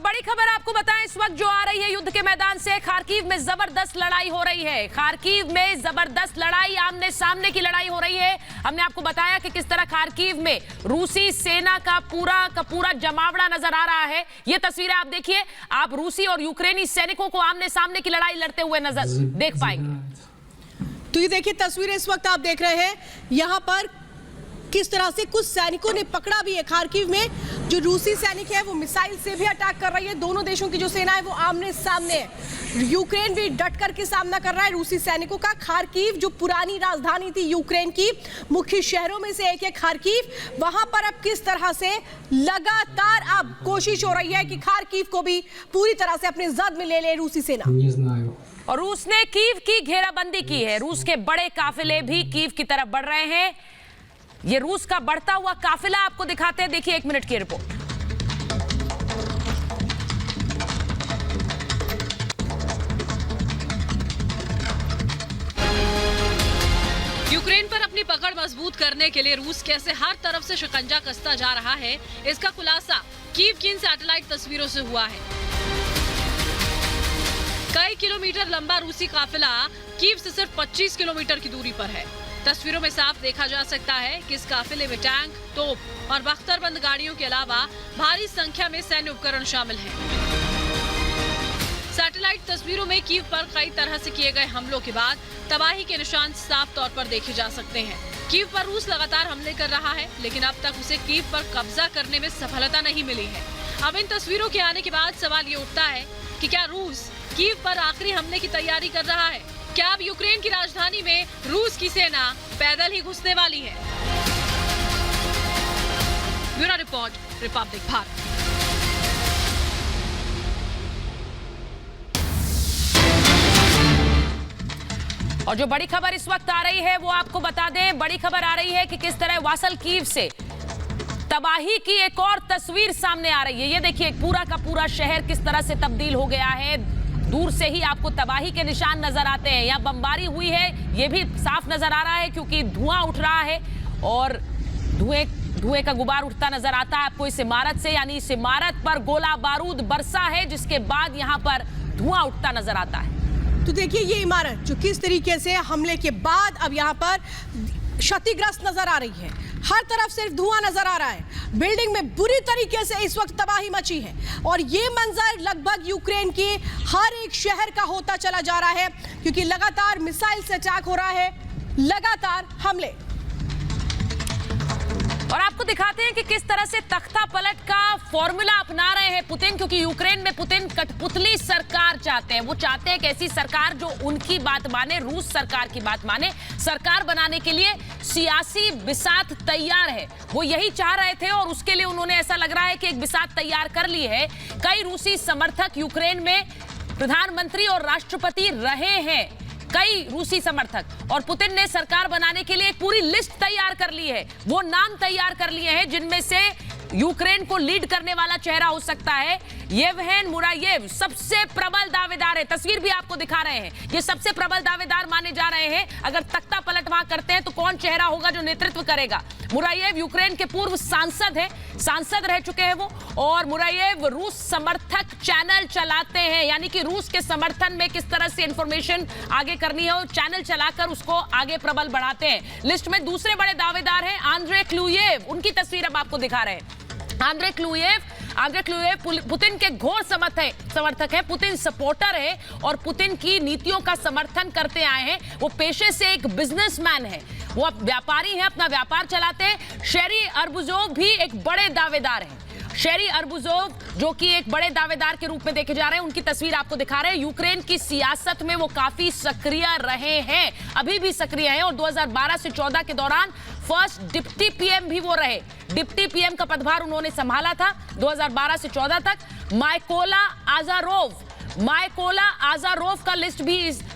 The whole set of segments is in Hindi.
बड़ी खबर आपको बताएं, इस वक्त जो आ रही है युद्ध के मैदान से, खार्किव में जबरदस्त लड़ाई हो रही है। खार्किव में जबरदस्त लड़ाई, आमने सामने की लड़ाई हो रही है। हमने आपको बताया कि किस तरह खार्किव में रूसी सेना का पूरा जमावड़ा नजर आ रहा है। ये तस्वीरें आप देखिए, आप रूसी और यूक्रेनी सैनिकों को आमने सामने की लड़ाई लड़ते हुए नजर देख पाएंगे। तो ये देखिए तस्वीरें इस वक्त आप देख रहे हैं, यहाँ पर किस तरह से कुछ सैनिकों ने पकड़ा भी है। खार्किव में जो रूसी सैनिक है वो मिसाइल से भी अटैक कर रही है। दोनों देशों की जो सेना है वो आमने सामने है। यूक्रेन भी डट कर के सामना कर रहा है रूसी सैनिकों का। खार्किव जो पुरानी राजधानी थी यूक्रेन की, मुख्य शहरों में से एक है खार्किव, वहां पर अब किस तरह से लगातार अब कोशिश हो रही है कि खार्किव को भी पूरी तरह से अपने जद में ले ले रूसी सेना। और रूस ने कीव की घेराबंदी की है। रूस के बड़े काफिले भी कीव की तरफ बढ़ रहे हैं। ये रूस का बढ़ता हुआ काफिला आपको दिखाते हैं, देखिए 1 मिनट की रिपोर्ट। यूक्रेन पर अपनी पकड़ मजबूत करने के लिए रूस कैसे हर तरफ से शिकंजा कसता जा रहा है, इसका खुलासा कीव की इन सैटेलाइट तस्वीरों से हुआ है। कई किलोमीटर लंबा रूसी काफिला कीव से सिर्फ 25 किलोमीटर की दूरी पर है। तस्वीरों में साफ देखा जा सकता है कि इस काफिले में टैंक, तोप और बख्तरबंद गाड़ियों के अलावा भारी संख्या में सैन्य उपकरण शामिल हैं। सैटेलाइट तस्वीरों में कीव पर कई तरह से किए गए हमलों के बाद तबाही के निशान साफ तौर पर देखे जा सकते हैं। कीव पर रूस लगातार हमले कर रहा है, लेकिन अब तक उसे कीव पर कब्जा करने में सफलता नहीं मिली है। अब इन तस्वीरों के आने के बाद सवाल ये उठता है कि क्या रूस कीव पर आखिरी हमले की तैयारी कर रहा है? क्या अब यूक्रेन की राजधानी में रूस की सेना पैदल ही घुसने वाली है? Bureau report, Republic Bharat. और जो बड़ी खबर इस वक्त आ रही है वो आपको बता दें, बड़ी खबर आ रही है कि किस तरह वासल कीव से तबाही की एक और तस्वीर सामने आ रही है। ये देखिए पूरा का पूरा शहर किस तरह से तब्दील हो गया है। दूर से ही आपको तबाही के निशान नजर आते हैं। यहाँ बमबारी हुई है ये भी साफ नजर आ रहा है, क्योंकि धुआं उठ रहा है और धुएं का गुबार उठता नजर आता है आपको इस इमारत से। यानी इस इमारत पर गोला बारूद बरसा है, जिसके बाद यहाँ पर धुआं उठता नजर आता है। तो देखिए ये इमारत जो किस तरीके से हमले के बाद अब यहाँ पर क्षतिग्रस्त नजर आ रही है। हर तरफ सिर्फ धुआं नजर आ रहा है। बिल्डिंग में बुरी तरीके से इस वक्त तबाही मची है और ये मंजर लगभग यूक्रेन के हर एक शहर का होता चला जा रहा है, क्योंकि लगातार मिसाइल से अटैक हो रहा है, लगातार हमले। और आपको दिखाते हैं कि किस तरह से तख्ता पलट का फॉर्मूला अपना रहे हैं पुतिन, क्योंकि यूक्रेन में पुतिन कठपुतली सरकार चाहते हैं। वो चाहते हैं कि ऐसी सरकार जो उनकी बात माने, रूस सरकार की बात माने। सरकार बनाने के लिए सियासी बिसात तैयार है, वो यही चाह रहे थे और उसके लिए उन्होंने ऐसा लग रहा है कि एक बिसात तैयार कर ली है। कई रूसी समर्थक यूक्रेन में प्रधानमंत्री और राष्ट्रपति रहे हैं, कई रूसी समर्थक, और पुतिन ने सरकार बनाने के लिए एक पूरी लिस्ट तैयार कर ली है। वो नाम तैयार कर लिए हैं जिनमें से यूक्रेन को लीड करने वाला चेहरा हो सकता है येवहेन मुरायेव, सबसे प्रबल दावेदार है। तस्वीर भी आपको दिखा रहे हैं, ये सबसे प्रबल दावेदार माने जा रहे हैं। अगर तख्ता पलट वहां करते हैं तो कौन चेहरा होगा जो नेतृत्व करेगा? मुरायेव यूक्रेन के पूर्व सांसद हैं, सांसद रह चुके हैं वो, और मुरायेव रूस समर्थक चैनल चलाते हैं। यानी कि रूस के समर्थन में किस तरह से इंफॉर्मेशन आगे करनी है और चैनल चलाकर उसको आगे प्रबल बढ़ाते हैं। लिस्ट में दूसरे बड़े दावेदार हैं आंद्रे क्लूयेव, उनकी तस्वीर अब आपको दिखा रहे हैं। आंद्रे क्लूयेव पुतिन के घोर समर्थक है, पुतिन सपोर्टर है और पुतिन की नीतियों का समर्थन करते आए हैं। वो पेशे से एक बिजनेसमैन है, वो व्यापारी हैं, अपना व्यापार चलाते हैं। शेरी अर्बुजोव भी एक बड़े दावेदार हैं। शेरी अर्बुजोव जो कि एक बड़े दावेदार के रूप में देखे जा रहे हैं, उनकी तस्वीर आपको दिखा रहे हैं। यूक्रेन की सियासत में वो काफी सक्रिय रहे हैं, अभी भी सक्रिय हैं, और 2012 से 14 के दौरान फर्स्ट डिप्टी पीएम भी वो रहे। डिप्टी पीएम का पदभार उन्होंने संभाला था 2012 से 14 तक। मायकोला आजारोव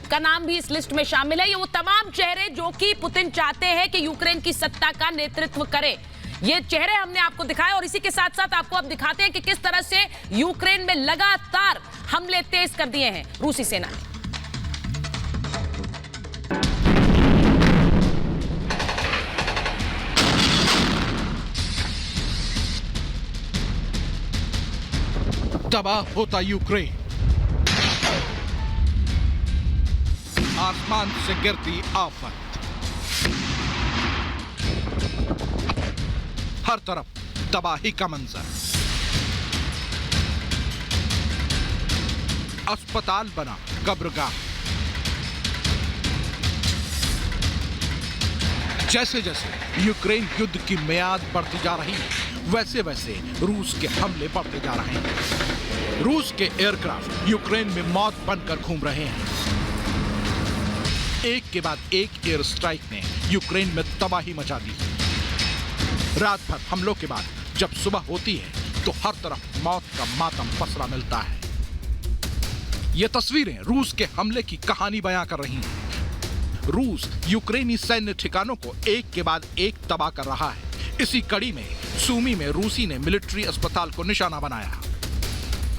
का नाम भी इस लिस्ट में शामिल है। ये वो तमाम चेहरे जो कि पुतिन चाहते हैं कि यूक्रेन की सत्ता का नेतृत्व करे, ये चेहरे हमने आपको दिखाए। और इसी के साथ साथ आपको अब दिखाते हैं कि किस तरह से यूक्रेन में लगातार हमले तेज कर दिए हैं रूसी सेना ने। तबाह होता यूक्रेन, आसमान से गिरती आफत, हर तरफ तबाही का मंजर, अस्पताल बना कब्रगाह। जैसे जैसे यूक्रेन युद्ध की मियाद बढ़ती जा रही है, वैसे वैसे रूस के हमले बढ़ते जा रहे हैं। रूस के एयरक्राफ्ट यूक्रेन में मौत बनकर घूम रहे हैं। एक के बाद एक एयर स्ट्राइक ने यूक्रेन में तबाही मचा दी। रात भर हमलों के बाद जब सुबह होती है तो हर तरफ मौत का मातम पसरा मिलता है। ये तस्वीरें रूस के हमले की कहानी बयां कर रही हैं। रूस यूक्रेनी सैन्य ठिकानों को एक के बाद एक तबाह कर रहा है। इसी कड़ी में सूमी में रूसी ने मिलिट्री अस्पताल को निशाना बनाया।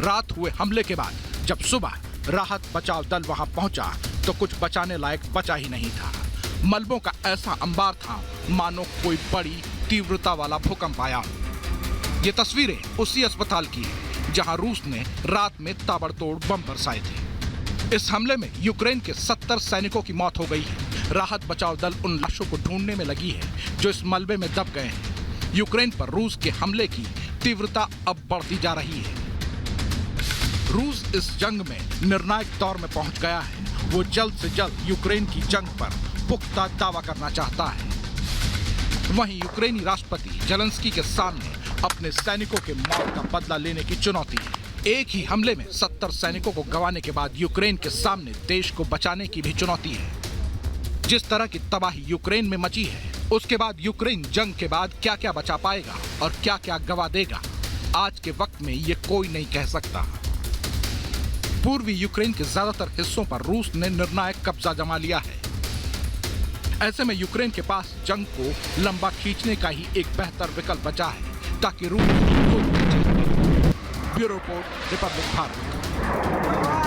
रात हुए हमले के बाद जब सुबह राहत बचाव दल वहां पहुंचा तो कुछ बचाने लायक बचा ही नहीं था। मलबों का ऐसा अंबार था मानो कोई बड़ी तीव्रता वाला भूकंप आया हो। ये तस्वीरें उसी अस्पताल की है जहां रूस ने रात में ताबड़तोड़ बम बरसाए थे। इस हमले में यूक्रेन के 70 सैनिकों की मौत हो गई है। राहत बचाव दल उन लाशों को ढूंढने में लगी है जो इस मलबे में दब गए हैं। यूक्रेन पर रूस के हमले की तीव्रता अब बढ़ती जा रही है। रूस इस जंग में निर्णायक दौर में पहुंच गया है। वो जल्द से जल्द यूक्रेन की जंग पर पुख्ता दावा करना चाहता है। वहीं यूक्रेनी राष्ट्रपति जेलेंस्की के सामने अपने सैनिकों के मौत का बदला लेने की चुनौती है। एक ही हमले में 70 सैनिकों को गंवाने के बाद यूक्रेन के सामने देश को बचाने की भी चुनौती है। जिस तरह की तबाही यूक्रेन में मची है, उसके बाद यूक्रेन जंग के बाद क्या क्या बचा पाएगा और क्या क्या गंवा देगा, आज के वक्त में ये कोई नहीं कह सकता। पूर्वी यूक्रेन के ज्यादातर हिस्सों पर रूस ने निर्णायक कब्जा जमा लिया है। ऐसे में यूक्रेन के पास जंग को लंबा खींचने का ही एक बेहतर विकल्प बचा है ताकि रूस ब्यूरो रिपब्लिक भारत।